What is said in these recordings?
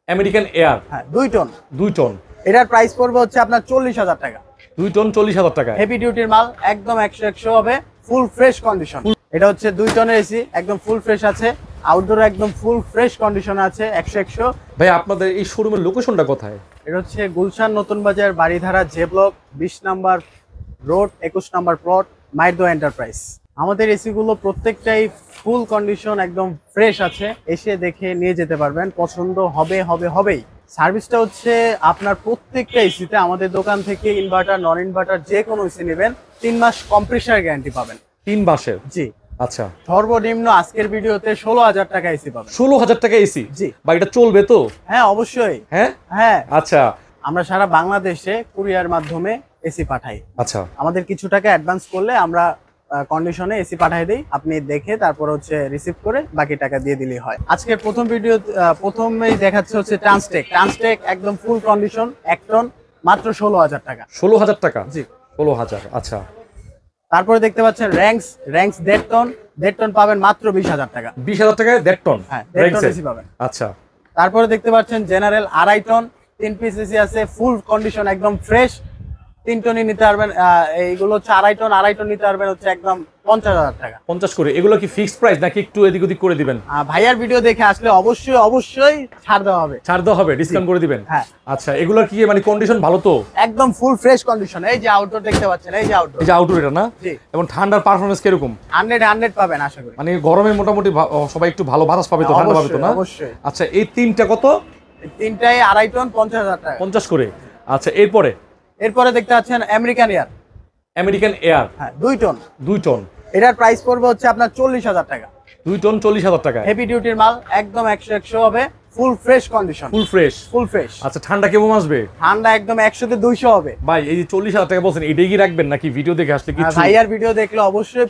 American air. হ্যাঁ 2 ton. 2 ton. এটার price পড়বে হচ্ছে আপনার 40,000 টাকা। 2 টন 40,000 টাকা। হেভি ডিউটির মাল, একদম 100 হবে, ফুল ফ্রেশ কন্ডিশন। এটা হচ্ছে 2 টনের এসি, একদম ফুল ফ্রেশ আছে, আউটডোর একদম ফুল ফ্রেশ কন্ডিশন আছে, 100। ভাই আপনাদের এই শোরুমের লোকেশনটা কোথায়? এটা হচ্ছে Gulshan Notun Bazar, Baridhara, J block, 20 number road, 21 number plot, Maido enterprise. আমাদের এসি গুলো প্রত্যেকটাই ফুল কন্ডিশন, একদম ফ্রেশ আছে, এসে দেখে নিয়ে যেতে পারবেন, পছন্দ হবেই। সার্ভিসটা হচ্ছে আপনার প্রত্যেকটা এসিতে আমাদের দোকান থেকে ইনভার্টার, নন ইনভার্টার যে কোনো এসি নেবেন 3 মাস কম্প্রেসার গ্যারান্টি পাবেন। 3 মাসের? জি। আচ্ছা। সর্বনিম্ন আজকের ভিডিওতে 16,000 টাকা এসি পাবেন। 16,000 টাকা এসি? জি। বা এটা চলবে তো? হ্যাঁ অবশ্যই। হ্যাঁ আচ্ছা। আমরা সারা বাংলাদেশে কুরিয়ার মাধ্যমে এসি পাঠাই। আচ্ছা। আমাদের কিছু টাকা অ্যাডভান্স করলে আমরা কন্ডিশনে এসি পাঠিয়ে দেই, আপনি দেখে তারপর হচ্ছে রিসিভ করে বাকি টাকা দিয়ে দিলেই হয়। আজকের প্রথম ভিডিও প্রথমেই দেখাচ্ছে হচ্ছে ট্রান্সটেক একদম ফুল কন্ডিশন, 1 টন, মাত্র 16,000 টাকা। 16,000 টাকা? জি 16,000। আচ্ছা। তারপরে দেখতে পাচ্ছেন র্যাঙ্কস 1.5 টন পাবেন মাত্র 20,000 টাকা। 20,000 টাকায় 1.5 টন? হ্যাঁ 1.5 টন এসি পাবেন। আচ্ছা। তারপরে দেখতে পাচ্ছেন জেনারেল 2.5 টন, 3 পিস এসি আছে, ফুল কন্ডিশন, একদম ফ্রেশ, 3 টনই নিতে পারবেন। এইগুলো হচ্ছে 2.5 টন নিতে পারবেন হচ্ছে একদম 50,000 টাকা। 50 করে? এগুলো কি ফিক্সড প্রাইস নাকি একটু এদিক ওদিক করে দিবেন? ভাইয়ার ভিডিও দেখে আসলে অবশ্যই ছাড় দেওয়া হবে। ছাড় দেওয়া হবে, ডিসকাউন্ট করে দিবেন? হ্যাঁ। আচ্ছা, এগুলো কি মানে কন্ডিশন ভালো তো? একদম ফুল ফ্রেশ কন্ডিশন। এই যে আউটডোর দেখতে পাচ্ছেন, এই যে আউটডোর এটা না? জি। এবং ঠান্ডার পারফরম্যান্স কিরকম? 100 পাবেন আশা করি। মানে গরমে মোটামুটি সবাই একটু ভালো বাতাস পাবে তো, ঠান্ডা পাবে তো না? অবশ্যই। আচ্ছা, এই তিনটা কত? তিনটাই 2.5 টন, 50,000 টাকা। 50 করে। আচ্ছা, এরপরে দেখতে পাচ্ছেন আমেরিকান এয়ার। হ্যাঁ 2 টন। 2 টন। এটার প্রাইস পড়বে হচ্ছে আপনার 40,000 টাকা। 2 টন 40,000 টাকা। হেভি ডিউটির মাল, একদম 100 হবে, ফুল ফ্রেশ কন্ডিশন। Full fresh. আচ্ছা, ঠান্ডা কেমন আসবে? ঠান্ডা একদম 100 তে 200 হবে। ভাই এই যে 40,000 টাকা বলছেন, এটাই কি রাখবেন নাকি ভিডিও দেখে আসলে কিছু? ভাইয়ার ভিডিও দেখলে অবশ্যই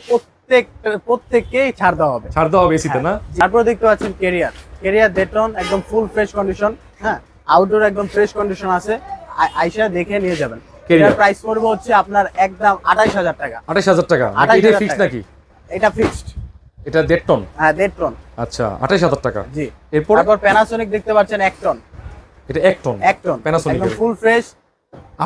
প্রত্যেককেই ছাড় দেওয়া হবে। ছাড় দেওয়া হবে এসিতে না? তারপরে দেখতে পাচ্ছেন ক্যারিয়ার 1.5 টন, একদম ফুল ফ্রেশ কন্ডিশন। হ্যাঁ, আউটডোর একদম ফ্রেশ কন্ডিশন আছে, আইসা দেখে নিয়ে যাবেন। এটার প্রাইস পড়বে হচ্ছে আপনার একদম 28,000 টাকা। 28,000 টাকা? এটা ফিক্সড নাকি? এটা ফিক্সড। এটা 1.5 টন? হ্যাঁ 1.5 টন। আচ্ছা, 28,000 টাকা। জি। তারপর প্যানাসোনিক দেখতে পাচ্ছেন 1 টন। এটা 1 টন? 1 টন প্যানাসোনিক একদম ফুল ফ্রেশ,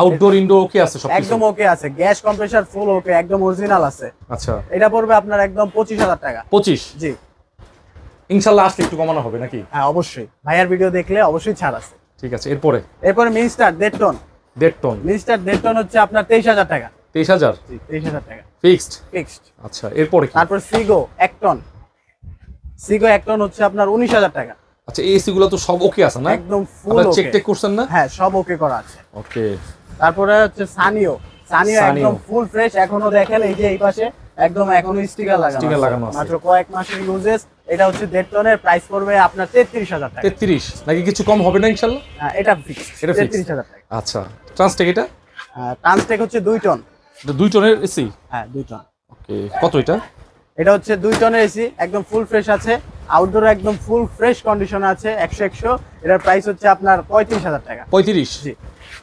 আউটডোর ইনডোর ওকে আছে সব? একদম ওকে আছে, গ্যাস কম্প্রেসার ফুল ওকে, একদম অরিজিনাল আছে। আচ্ছা। এটা পড়বে আপনার একদম 25,000 টাকা। 25? জি। ইনশাআল্লাহ আসলে একটু কমানো হবে নাকি? হ্যাঁ অবশ্যই, ভাইয়ার ভিডিও দেখলে অবশ্যই ছাড় আছে। ঠিক আছে। এরপরে Minister 1.5 ton. 1.5 ton? Minister 1.5 ton হচ্ছে আপনার 23,000 টাকা। 23,000? জি 23,000 টাকা ফিক্সড? ফিক্সড। আচ্ছা, এরপরে কি? তারপর সিগো 1 টন। সিগো 1 টন হচ্ছে আপনার 19,000 টাকা। আচ্ছা, এসি গুলো তো সব ওকে আছে না? একদম ফুল ওকে। চেক করছেন না? হ্যাঁ সব ওকে করা আছে। ওকে। তারপরে হচ্ছে সানিও একদম ফুল ফ্রেশ, এখনো দেখেন এই যে এই পাশে একদম এখনো স্টিকার লাগানো আছে, মাত্র কয়েক মাসের ইউজেস। এটা হচ্ছে 1.5 টনের, প্রাইস পড়বে আপনার 33,000 টাকা। 33 নাকি কিছু কম হবে না ইনশাআল্লাহ? হ্যাঁ এটা ফিক্সড, 33,000 টাকা। আচ্ছা, ট্রান্সটেক এটা? ট্রান্সটেক হচ্ছে 2 টন। এটা 2 টনের এসি? হ্যাঁ 2 টন। ওকে, কত এটা? এটা হচ্ছে 2 টনের এসি, একদম ফুল ফ্রেশ আছে, আউটডোর একদম ফুল ফ্রেশ কন্ডিশন আছে, 100। এটার প্রাইস হচ্ছে আপনার 35,000 টাকা। 35? জি।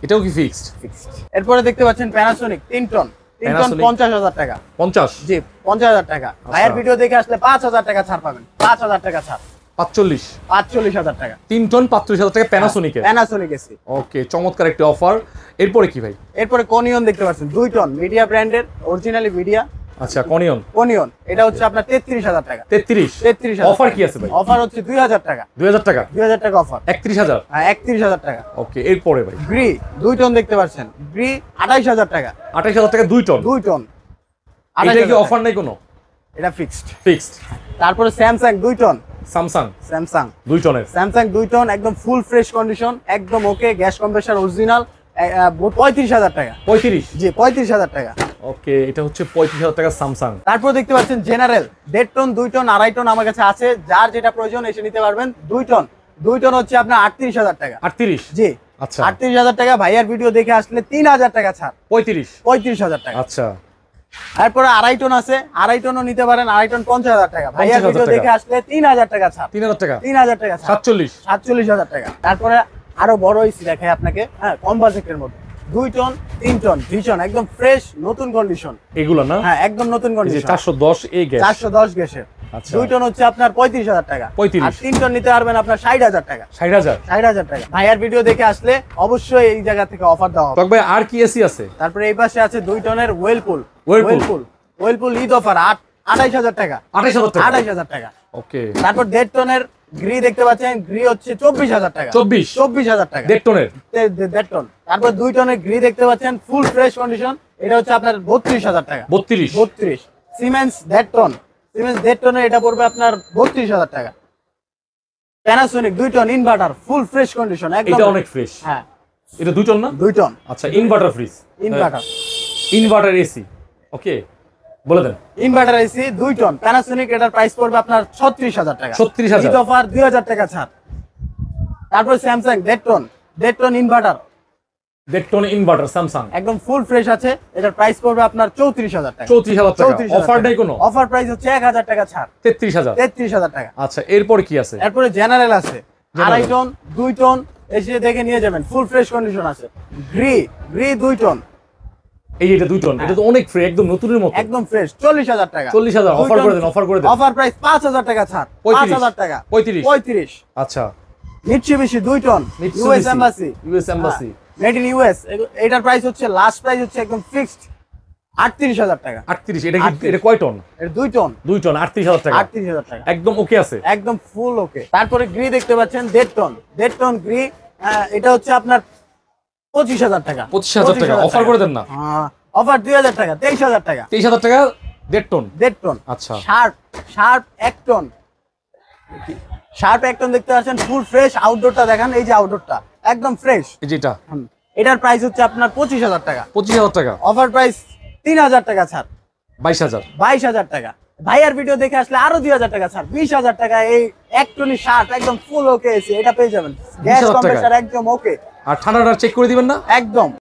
এটাও কি ফিক্সড? ফিক্সড। এরপরে দেখতে পাচ্ছেন প্যানাসোনিক 3 টন। 50,000 টাকা। 50? জি 50,000 টাকা। ভাইয়ের ভিডিও দেখে আসলে 5,000 টাকা ছাড় পাবেন। 5,000 টাকা ছাড়। 45,000 টাকা। 3 টন 45,000 টাকা প্যানাসোনিক এসি। ওকে, চমৎকার একটা অফার। এরপরে কি ভাই? এরপরে কোনিয়ন দেখতে পাচ্ছেন 2 টন, মিডিয়া ব্র্যান্ডের, অরিজিনালি মিডিয়া। আচ্ছা, কোনিয়ন এটা হচ্ছে আপনার 33,000 টাকা। 33? অফার কি আছে ভাই? অফার হচ্ছে 2,000 টাকা। 2,000 টাকা? 2,000 টাকা অফার। 31,000? হ্যাঁ 31,000 টাকা। ওকে, এরপরে ভাই? গ্রি 2 টন দেখতে পাচ্ছেন, গ্রি 28,000 টাকা। 28,000 টাকা 2 টন? 2 টন। এটা কি অফার নাই কোনো? এটা ফিক্সড। তারপরে স্যামসাং 2 টন। স্যামসাং 2 টনের? স্যামসাং 2 টন, একদম ফুল ফ্রেশ কন্ডিশন, একদম ওকে, গ্যাস কম্প্রেসার অরিজিনাল, 35,000 টাকা। 35? জি 35,000 টাকা। ওকে, এটা হচ্ছে 35,000 টাকা স্যামসাং। তারপর দেখতে পাচ্ছেন জেনারেল 1.5 টন, 2 টন, 2.5 টন আমার কাছে আছে, যার যেটা প্রয়োজন এসে নিতে পারবেন। 2 টন হচ্ছে আপনার 38,000 টাকা। 38? জি। আচ্ছা, 38,000 টাকা। ভাইয়ার ভিডিও দেখে আসলে 3,000 টাকা ছাড়। 35,000 টাকা। আচ্ছা। তারপরে 2.5 টন আছে, 2.5 টনও নিতে পারেন, 2.5 টন 50,000 টাকা। ভাইয়ার ভিডিও দেখে আসলে 3,000 টাকা ছাড়। 3,000 টাকা? 3,000 টাকা ছাড়। 47,000 টাকা। তারপরে আরো বড় এসি দেখাই আপনাকে, হ্যাঁ কম বাজেটের মধ্যে। 2 টন, 3 টন, ভিশন, একদম ফ্রেশ নতুন কন্ডিশন। এগুলো না? হ্যাঁ একদম নতুন কন্ডিশন। 410 এই গ্যাস? 410 গ্যাসের। আচ্ছা 2 টন হচ্ছে আপনার 35,000 টাকা 35,000 আর 3 টন নিতে পারবেন আপনার 60,000 টাকা 60,000। 60,000 টাকা। ভাইয়ার ভিডিও দেখে আসলে অবশ্যই এই জায়গা থেকে অফার দেওয়া হবে। তক ভাই আর কি এসি আছে? তারপরে এই পাশে আছে 2 টনের ওয়েলপুল Whirlpool। ওয়েলপুল ঈদ অফার 28,000 টাকা 28,000 টাকা। 28,000 টাকা। ওকে তারপর 1.5 টনের গ্রি দেখতে পাচ্ছেন, গ্রি হচ্ছে 24,000 টাকা 24,000 টাকা 1.5 টনের 1.5 টন। তারপর 2 টনের গ্রি দেখতে পাচ্ছেন ফুল ফ্রেশ কন্ডিশন, এটা হচ্ছে আপনার 32,000 টাকা 32। সিমেন্স 1.5 টন, সিমেন্স 1.5 টনের এটা পড়বে আপনার 32,000 টাকা। Panasonic 2 ton inverter full fresh condition একদম, এটা অনেক ফ্রেশ। হ্যাঁ এটা 2 টন না? 2 টন আচ্ছা ইনভার্টার ফ্রিজ, ইনভার্টার এসি। ওকে বলে দেন। ইনভার্টার এসি 2 টন প্যানাসোনিক, এটার প্রাইস পড়বে আপনার 36,000 টাকা 36,000। ঈদ অফার 2,000 টাকা ছাড়। তারপর Samsung 1.5 ton inverter 1.5 ton inverter Samsung একদম ফুল ফ্রেশ আছে, এটার প্রাইস পড়বে আপনার 34,000 টাকা 34,000 টাকা। অফার নাই কোনো? অফার প্রাইস হচ্ছে 1,000 টাকা ছাড় 33,000 টাকা। আচ্ছা এরপর কি আছে? এরপরে জেনারেল আছে 2.5 টন 2 টন, এসে দেখে নিয়ে যাবেন ফুল ফ্রেশ কন্ডিশন আছে। গ্রি 2 টন, এই এটা 2 টন, এটা তো অনেক ফ্রেশ একদম নতুনের মতো। একদম ফ্রেশ 40,000 টাকা 40,000 অফার করে দেন, অফার করে দেন। অফার প্রাইস 5,000 টাকা ছাড় 5,000 টাকা 35। আচ্ছা Mitsubishi 2 ton US embassy, US embassy made in US, এটার প্রাইস হচ্ছে লাস্ট প্রাইস হচ্ছে একদম ফিক্সড 38,000 টাকা 38। এটা কি এটা কয় টন? এটা 2 টন 2 টন 38,000 টাকা 38,000 টাকা একদম ওকে আছে। একদম ফুল ওকে। তারপরে গ্রি দেখতে পাচ্ছেন 1.5 টন গ্রি, এটা হচ্ছে আপনার 25,000 টাকা 25,000 টাকা অফার করে দেন না। অফার 2,000 টাকা 23,000 টাকা 23,000 টাকা 1.5 টন 1.5 টন। আচ্ছা শার্প 1 টন, শার্প 1 টন দেখতে পাচ্ছেন ফুল ফ্রেশ। আউটডোরটা দেখেন, এই যে আউটডোরটা একদম ফ্রেশ। এই যেটা এটার প্রাইস হচ্ছে আপনার 25,000 টাকা 25,000 টাকা অফার প্রাইস 3,000 টাকা ছাড় 22,000 টাকা। ভাইয়ার ভিডিও দেখে আসলে আরো 2,000 টাকা ছাড় 20,000 টাকা। এই 1 টনি শার্ট একদম ফুল ওকে এসে এটা পেয়ে যাবেন, গ্যাস 20,000 টাকা। কম্প্রেসার একদম ওকে আর ঠান্ডাটা চেক করে দিবেন না একদম।